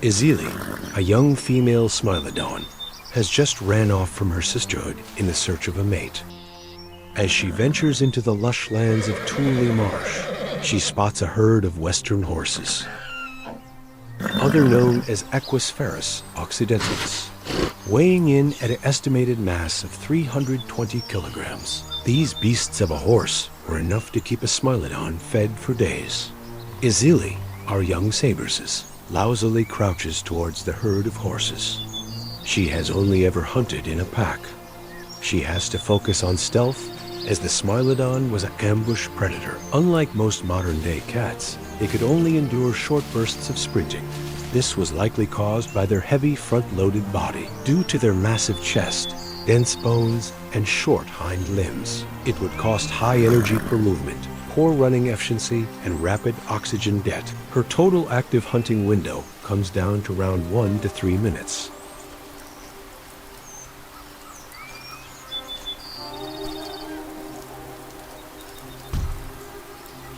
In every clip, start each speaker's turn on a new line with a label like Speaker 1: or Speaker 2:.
Speaker 1: Izili, a young female Smilodon, has just ran off from her sisterhood in the search of a mate. As she ventures into the lush lands of Tule Marsh, she spots a herd of western horses, other known as Equus occidentalis, weighing in at an estimated mass of 320 kilograms. These beasts of a horse were enough to keep a Smilodon fed for days. Izili, our young Saberses, lousily crouches towards the herd of horses. She has only ever hunted in a pack. She has to focus on stealth, as the Smilodon was an ambush predator. Unlike most modern-day cats, they could only endure short bursts of sprinting. This was likely caused by their heavy front-loaded body. Due to their massive chest, dense bones, and short hind limbs, it would cost high energy per movement, poor running efficiency, and rapid oxygen debt. Her total active hunting window comes down to around 1 to 3 minutes.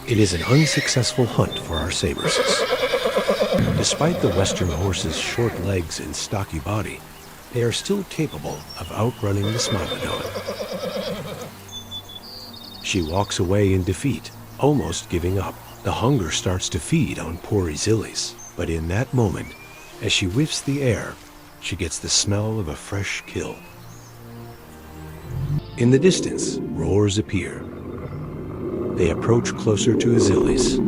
Speaker 1: It is an unsuccessful hunt for our Saberses. Despite the western horse's short legs and stocky body, they are still capable of outrunning the Smilodon. She walks away in defeat, almost giving up. The hunger starts to feed on poor Izili's, but in that moment, as she whiffs the air, she gets the smell of a fresh kill. In the distance, roars appear. They approach closer to Izili's.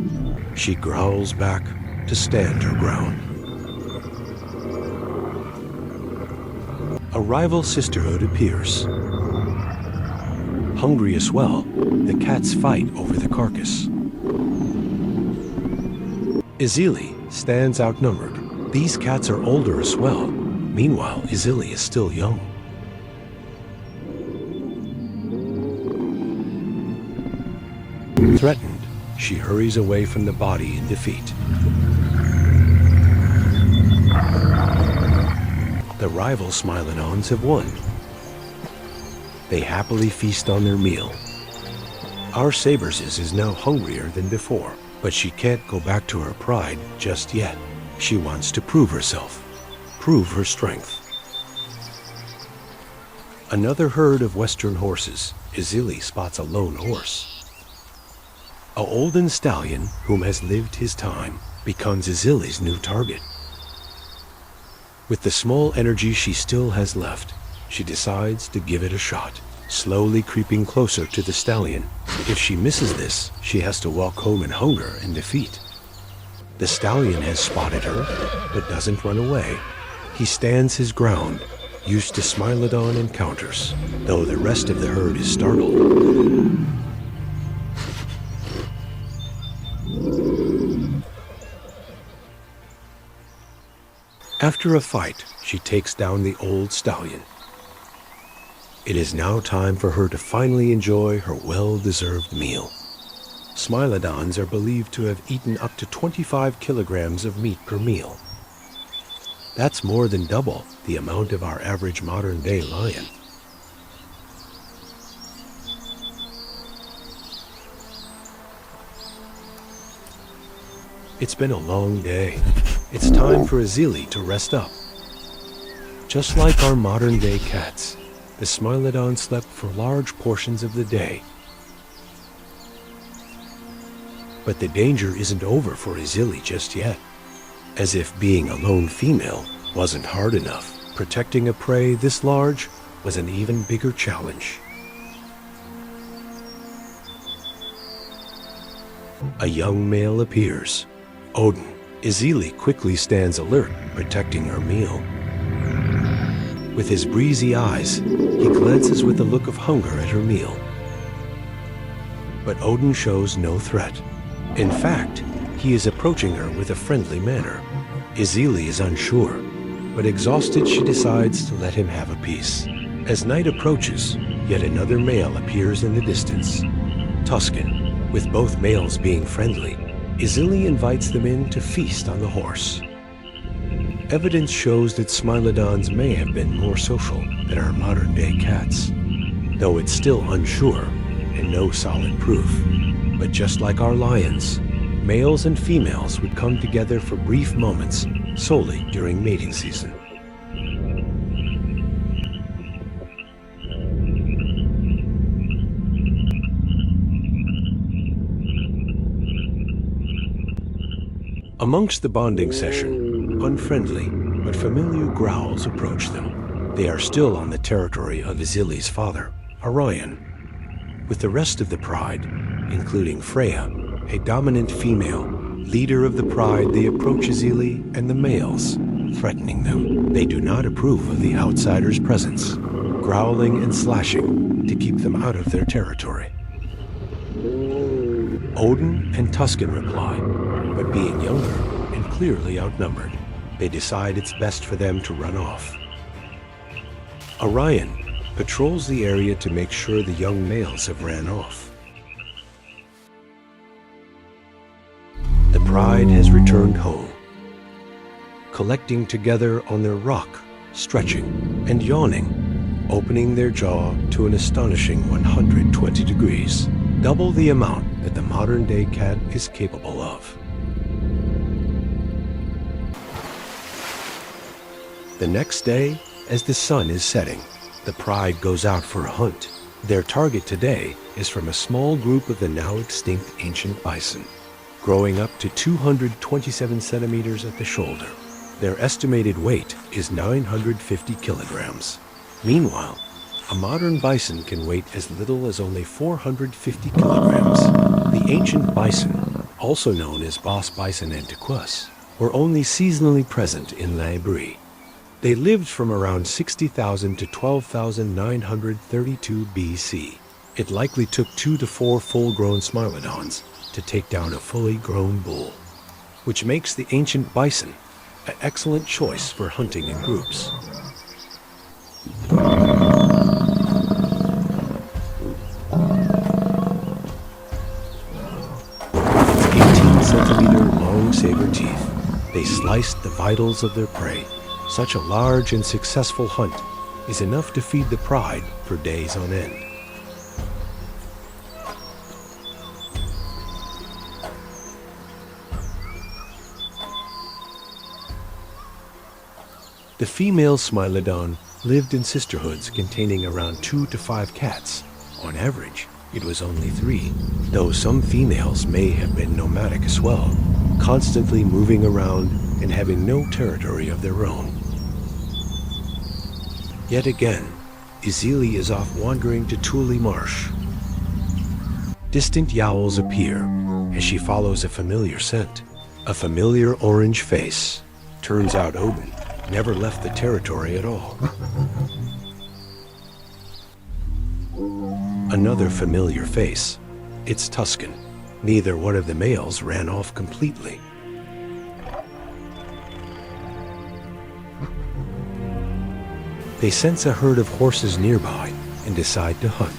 Speaker 1: She growls back to stand her ground. A rival sisterhood appears. Hungry as well, the cats fight over the carcass. Izili stands outnumbered. These cats are older as well. Meanwhile, Izili is still young. Threatened, she hurries away from the body in defeat. The rival Smilodons have won. They happily feast on their meal. Our Saberses is now hungrier than before, but she can't go back to her pride just yet. She wants to prove herself, prove her strength. Another herd of western horses, Izili spots a lone horse. A olden stallion whom has lived his time becomes Izili's new target. With the small energy she still has left, she decides to give it a shot, slowly creeping closer to the stallion. If she misses this, she has to walk home in hunger and defeat. The stallion has spotted her, but doesn't run away. He stands his ground, used to Smilodon encounters, though the rest of the herd is startled. After a fight, she takes down the old stallion. It is now time for her to finally enjoy her well-deserved meal. Smilodons are believed to have eaten up to 25 kilograms of meat per meal. That's more than double the amount of our average modern-day lion. It's been a long day. It's time for Izili to rest up. Just like our modern-day cats, the Smilodon slept for large portions of the day. But the danger isn't over for Izili just yet. As if being a lone female wasn't hard enough, protecting a prey this large was an even bigger challenge. A young male appears. Odin. Izili quickly stands alert, protecting her meal. With his breezy eyes, he glances with a look of hunger at her meal. But Odin shows no threat. In fact, he is approaching her with a friendly manner. Izili is unsure, but exhausted she decides to let him have a piece. As night approaches, yet another male appears in the distance. Tuscan, with both males being friendly, Izili invites them in to feast on the horse. Evidence shows that Smilodons may have been more social than our modern-day cats, though it's still unsure and no solid proof. But just like our lions, Males and females would come together for brief moments solely during mating season. Amongst the bonding session, unfriendly but familiar growls approach them. They are still on the territory of Izili's father, Orion. With the rest of the pride, including Freya, a dominant female, leader of the pride, they approach Izili and the males, threatening them. They do not approve of the outsider's presence, growling and slashing to keep them out of their territory. Odin and Tuscan reply, but being younger and clearly outnumbered, they decide it's best for them to run off. Orion patrols the area to make sure the young males have ran off. The pride has returned home, collecting together on their rock, stretching and yawning, opening their jaw to an astonishing 120 degrees, double the amount that the modern-day cat is capable of. The next day, as the sun is setting, the pride goes out for a hunt. Their target today is from a small group of the now extinct ancient bison, growing up to 227 centimeters at the shoulder. Their estimated weight is 950 kilograms. Meanwhile, a modern bison can weigh as little as only 450 kilograms. The ancient bison, also known as Bos bison antiquus, were only seasonally present in Brea. They lived from around 60,000 to 12,932 BC. It likely took 2 to 4 full-grown smilodons to take down a fully grown bull, which makes the ancient bison an excellent choice for hunting in groups. 18-centimeter long saber teeth, they sliced the vitals of their prey. Such a large and successful hunt is enough to feed the pride for days on end. The female Smilodon lived in sisterhoods containing around 2 to 5 cats. On average, it was only 3, though some females may have been nomadic as well, constantly moving around and having no territory of their own. Yet again, Izili is off wandering to Tule Marsh. Distant yowls appear as she follows a familiar scent, a familiar orange face. Turns out Odin never left the territory at all. Another familiar face. It's Tuscan. Neither one of the males ran off completely. They sense a herd of horses nearby and decide to hunt.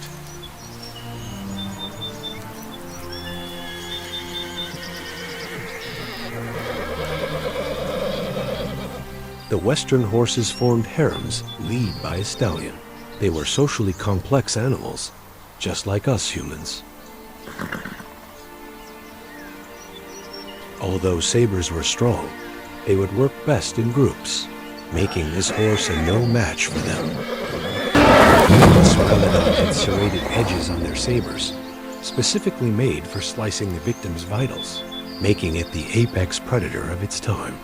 Speaker 1: The western horses formed harems, lead by a stallion. They were socially complex animals, just like us humans. Although sabers were strong, they would work best in groups, making this horse a no match for them. The Smilodon had serrated edges on their sabers, specifically made for slicing the victim's vitals, making it the apex predator of its time.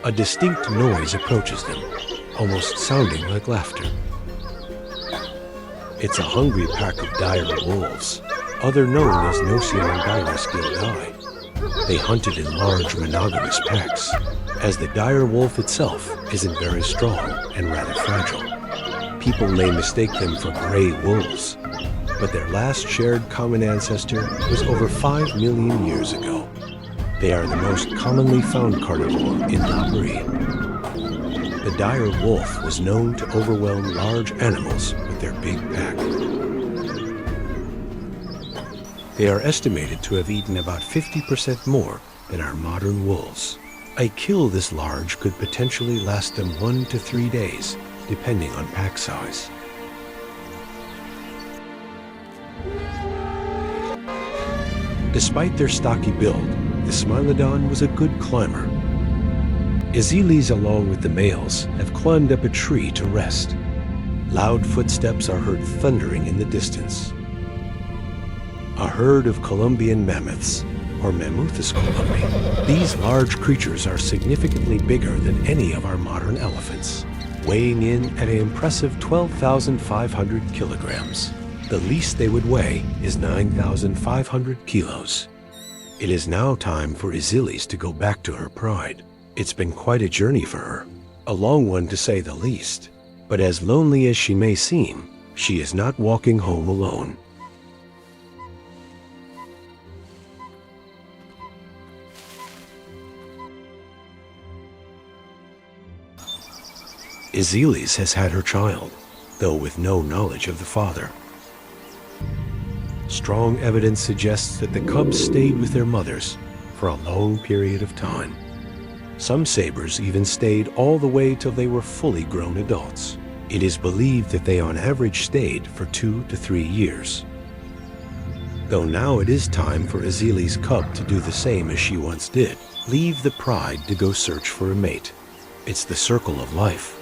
Speaker 1: A distinct noise approaches them, almost sounding like laughter. It's a hungry pack of dire wolves, other known as Nocion dirus gildi. They hunted in large monogamous packs, as the dire wolf itself isn't very strong and rather fragile. People may mistake them for gray wolves, but their last shared common ancestor was over 5 million years ago. They are the most commonly found carnivore in Brea. The dire wolf was known to overwhelm large animals with their big pack. They are estimated to have eaten about 50% more than our modern wolves. A kill this large could potentially last them 1 to 3 days, depending on pack size. Despite their stocky build, the Smilodon was a good climber. Izilis, along with the males, have climbed up a tree to rest. Loud footsteps are heard thundering in the distance. A herd of Colombian mammoths, or Mammuthus columbi. These large creatures are significantly bigger than any of our modern elephants, weighing in at an impressive 12,500 kilograms. The least they would weigh is 9,500 kilos. It is now time for Izili's to go back to her pride. It's been quite a journey for her, a long one to say the least. But as lonely as she may seem, she is not walking home alone. Izili's has had her child, though with no knowledge of the father. Strong evidence suggests that the cubs stayed with their mothers for a long period of time. Some sabers even stayed all the way till they were fully grown adults. It is believed that they on average stayed for 2 to 3 years. Though now it is time for Izili's cub to do the same as she once did, leave the pride to go search for a mate. It's the circle of life.